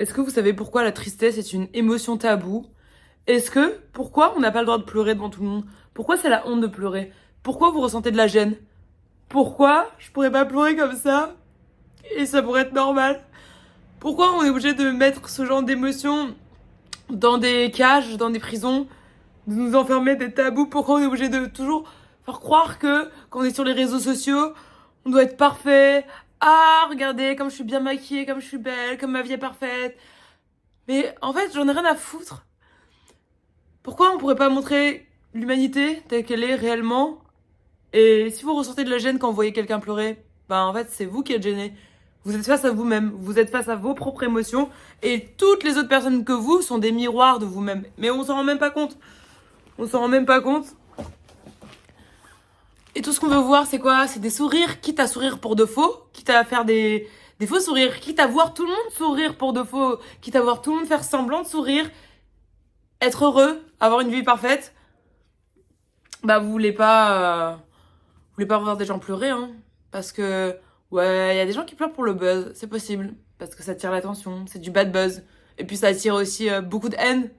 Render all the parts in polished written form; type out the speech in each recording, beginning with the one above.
Est-ce que vous savez pourquoi la tristesse est une émotion taboue? Pourquoi on n'a pas le droit de pleurer devant tout le monde? Pourquoi c'est la honte de pleurer? Pourquoi vous ressentez de la gêne? Pourquoi je pourrais pas pleurer comme ça et ça pourrait être normal? Pourquoi on est obligé de mettre ce genre d'émotions dans des cages, dans des prisons, de nous enfermer des tabous? Pourquoi on est obligé de toujours faire croire que quand on est sur les réseaux sociaux, on doit être parfait? Ah, regardez comme je suis bien maquillée, comme je suis belle, comme ma vie est parfaite. Mais en fait, j'en ai rien à foutre. Pourquoi on pourrait pas montrer l'humanité telle qu'elle est réellement? Et si vous ressentez de la gêne quand vous voyez quelqu'un pleurer, ben en fait c'est vous qui êtes gêné. Vous êtes face à vous-même, vous êtes face à vos propres émotions et toutes les autres personnes que vous sont des miroirs de vous-même. Mais on s'en rend même pas compte. On s'en rend même pas compte. Et tout ce qu'on veut voir c'est quoi? C'est des sourires, quitte à sourire pour de faux, quitte à faire des faux sourires, quitte à voir tout le monde sourire pour de faux, quitte à voir tout le monde faire semblant de sourire, être heureux, avoir une vie parfaite. Bah vous voulez pas voir des gens pleurer, hein. Parce que, ouais, il y a des gens qui pleurent pour le buzz, c'est possible. Parce que ça attire l'attention, c'est du bad buzz. Et puis ça attire aussi beaucoup de haine.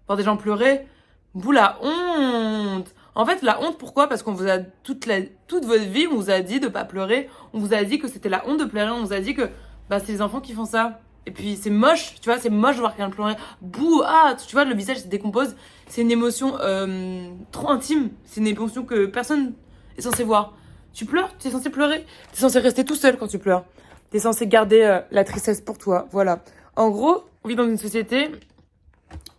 Voir des gens pleurer, vous la honte. En fait, la honte, pourquoi? Parce qu'on vous a, toute votre vie, on vous a dit de pas pleurer. On vous a dit que c'était la honte de pleurer. On vous a dit que, bah, c'est les enfants qui font ça. Et puis c'est moche, tu vois, c'est moche de voir quelqu'un pleurer. Bouh, ah, tu vois, le visage se décompose. C'est une émotion trop intime. C'est une émotion que personne est censé voir. Tu pleures, tu es censé pleurer. Tu es censé rester tout seul quand tu pleures. Tu es censé garder la tristesse pour toi. Voilà. En gros, on vit dans une société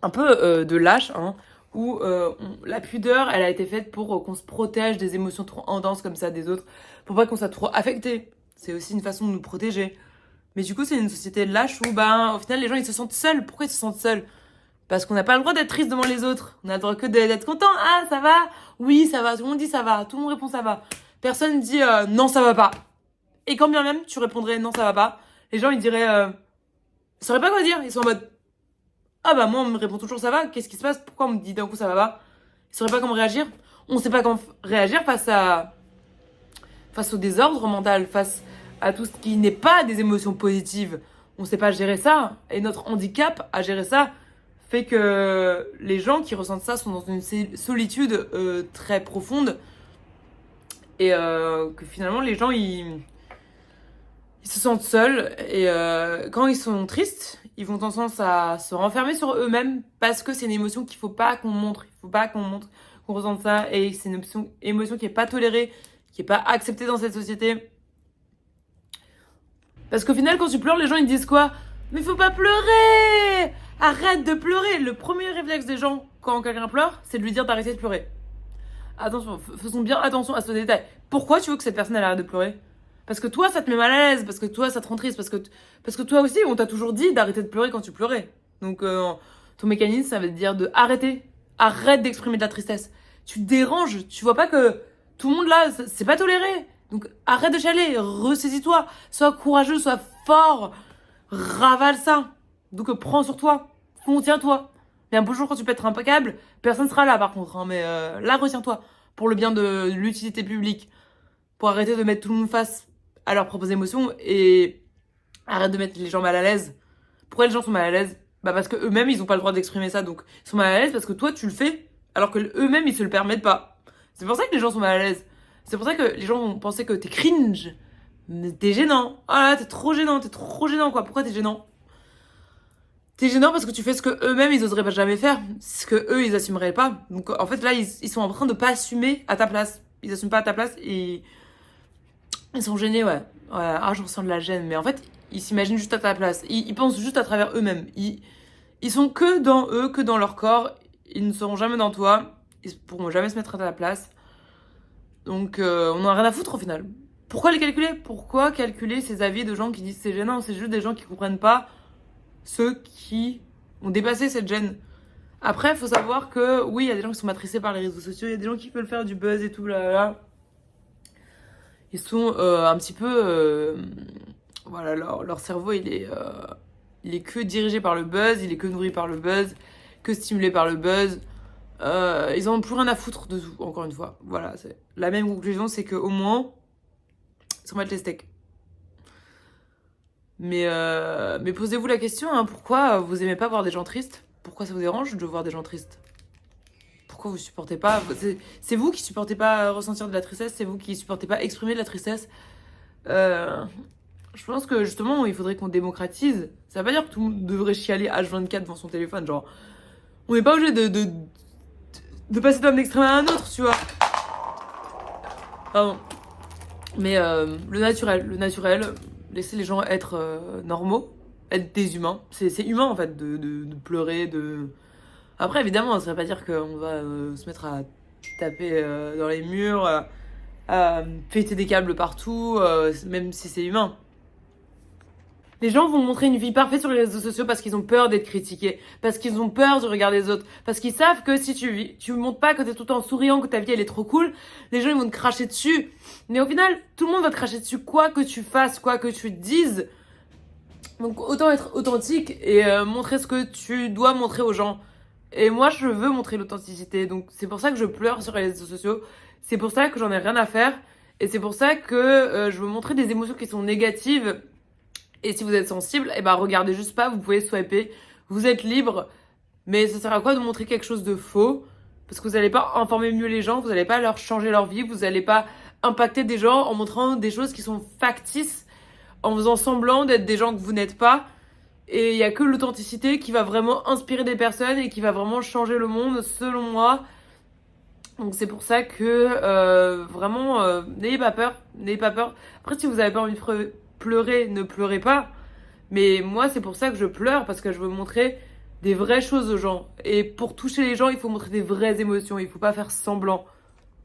un peu de lâche, hein, où la pudeur, elle a été faite pour qu'on se protège des émotions trop intenses comme ça des autres, pour pas qu'on soit trop affecté. C'est aussi une façon de nous protéger. Mais du coup, c'est une société lâche où, ben, au final, les gens, ils se sentent seuls. Pourquoi ils se sentent seuls? Parce qu'on n'a pas le droit d'être triste devant les autres. On a le droit que d'être content. Ah, ça va? Oui, ça va. Tout le monde dit ça va. Tout le monde répond ça va. Personne dit non, ça va pas. Et quand bien même tu répondrais non, ça va pas, les gens ils diraient ils sauraient pas quoi dire. Ils sont en mode ah bah moi on me répond toujours ça va. Qu'est-ce qui se passe? Pourquoi on me dit d'un coup ça va pas? Ils sauraient pas comment réagir. On sait pas comment réagir face au désordre mental, face à tout ce qui n'est pas des émotions positives. On sait pas gérer ça. Et notre handicap à gérer ça fait que les gens qui ressentent ça sont dans une solitude très profonde. Et que finalement, les gens, ils se sentent seuls. Et quand ils sont tristes, ils vont tendance à se renfermer sur eux-mêmes parce que c'est une émotion qu'il faut pas qu'on montre. Il faut pas qu'on montre qu'on ressente ça. Et c'est une émotion qui est pas tolérée, qui est pas acceptée dans cette société. Parce qu'au final, quand tu pleures, les gens ils disent quoi? Mais faut pas pleurer! Arrête de pleurer! Le premier réflexe des gens quand quelqu'un pleure, c'est de lui dire d'arrêter de pleurer. Attention, faisons bien attention à ce détail. Pourquoi tu veux que cette personne elle arrête de pleurer? Parce que toi ça te met mal à l'aise, parce que toi ça te rend triste, parce que toi aussi on t'a toujours dit d'arrêter de pleurer quand tu pleurais. Donc ton mécanisme ça veut te dire de arrêter. Arrête d'exprimer de la tristesse. Tu te déranges, tu vois pas que tout le monde là c'est pas toléré. Donc arrête de chialer, ressaisis-toi, sois courageux, sois fort, ravale ça. Donc prends sur toi, contiens-toi. Mais un beau jour, quand tu peux être impeccable, personne sera là par contre. Hein, mais là, retiens-toi. Pour le bien de l'utilité publique. Pour arrêter de mettre tout le monde face à leurs propres émotions et arrête de mettre les gens mal à l'aise. Pourquoi les gens sont mal à l'aise? Bah parce que eux-mêmes, ils ont pas le droit d'exprimer ça. Donc, ils sont mal à l'aise parce que toi, tu le fais. Alors que eux-mêmes, ils se le permettent pas. C'est pour ça que les gens sont mal à l'aise. C'est pour ça que les gens vont penser que t'es cringe. T'es gênant. Ah là, t'es trop gênant quoi. Pourquoi t'es gênant? T'es gênant parce que tu fais ce que eux-mêmes ils oseraient pas jamais faire, ce que eux ils assumeraient pas. Donc en fait là ils sont en train de pas assumer à ta place. Ils assument pas à ta place et ils sont gênés ouais. Ah je ressens de la gêne mais en fait ils s'imaginent juste à ta place. Ils pensent juste à travers eux-mêmes. Ils sont que dans eux, que dans leur corps. Ils ne seront jamais dans toi. Ils pourront jamais se mettre à ta place. Donc on en a rien à foutre au final. Pourquoi les calculer? Pourquoi calculer ces avis de gens qui disent c'est gênant? C'est juste des gens qui comprennent pas ceux qui ont dépassé cette gêne. Après, il faut savoir que oui, il y a des gens qui sont matricés par les réseaux sociaux, il y a des gens qui veulent faire du buzz et tout, là, là. Ils sont un petit peu... voilà, leur cerveau, il est que dirigé par le buzz, il est que nourri par le buzz, que stimulé par le buzz. Ils en ont plus rien à foutre de tout, encore une fois. Voilà, c'est la même conclusion, c'est qu'au moins, ils s'en mettent les steaks. Mais posez-vous la question, hein, pourquoi vous aimez pas voir des gens tristes? Pourquoi ça vous dérange de voir des gens tristes? Pourquoi vous supportez pas? C'est vous qui supportez pas ressentir de la tristesse, c'est vous qui supportez pas exprimer de la tristesse. Euh, je pense que justement, il faudrait qu'on démocratise. Ça veut pas dire que tout le monde devrait chialer H24 devant son téléphone. Genre, on n'est pas obligé de passer d'un extrême à un autre, tu vois. Pardon. Mais le naturel, laisser les gens être normaux, être des humains. C'est humain en fait de pleurer, de. Après, évidemment, ça veut pas dire qu'on va se mettre à taper dans les murs, à péter des câbles partout, même si c'est humain. Les gens vont montrer une vie parfaite sur les réseaux sociaux parce qu'ils ont peur d'être critiqués, parce qu'ils ont peur du regard des autres, parce qu'ils savent que si tu montres pas que t'es tout le temps souriant, que ta vie elle est trop cool, les gens ils vont te cracher dessus. Mais au final, tout le monde va te cracher dessus, quoi que tu fasses, quoi que tu dises. Donc autant être authentique et montrer ce que tu dois montrer aux gens. Et moi, je veux montrer l'authenticité. Donc c'est pour ça que je pleure sur les réseaux sociaux. C'est pour ça que j'en ai rien à faire. Et c'est pour ça que je veux montrer des émotions qui sont négatives. Et si vous êtes sensible, eh ben regardez juste pas, vous pouvez swiper. Vous êtes libre. Mais ça sert à quoi de montrer quelque chose de faux? Parce que vous n'allez pas informer mieux les gens, vous n'allez pas leur changer leur vie, vous n'allez pas impacter des gens en montrant des choses qui sont factices, en faisant semblant d'être des gens que vous n'êtes pas. Et il y a que l'authenticité qui va vraiment inspirer des personnes et qui va vraiment changer le monde, selon moi. Donc c'est pour ça que vraiment, n'ayez pas peur, n'ayez pas peur. Après, si vous avez pas envie de pleurer, ne pleurez pas. Mais moi, c'est pour ça que je pleure, parce que je veux montrer des vraies choses aux gens. Et pour toucher les gens, il faut montrer des vraies émotions, il faut pas faire semblant.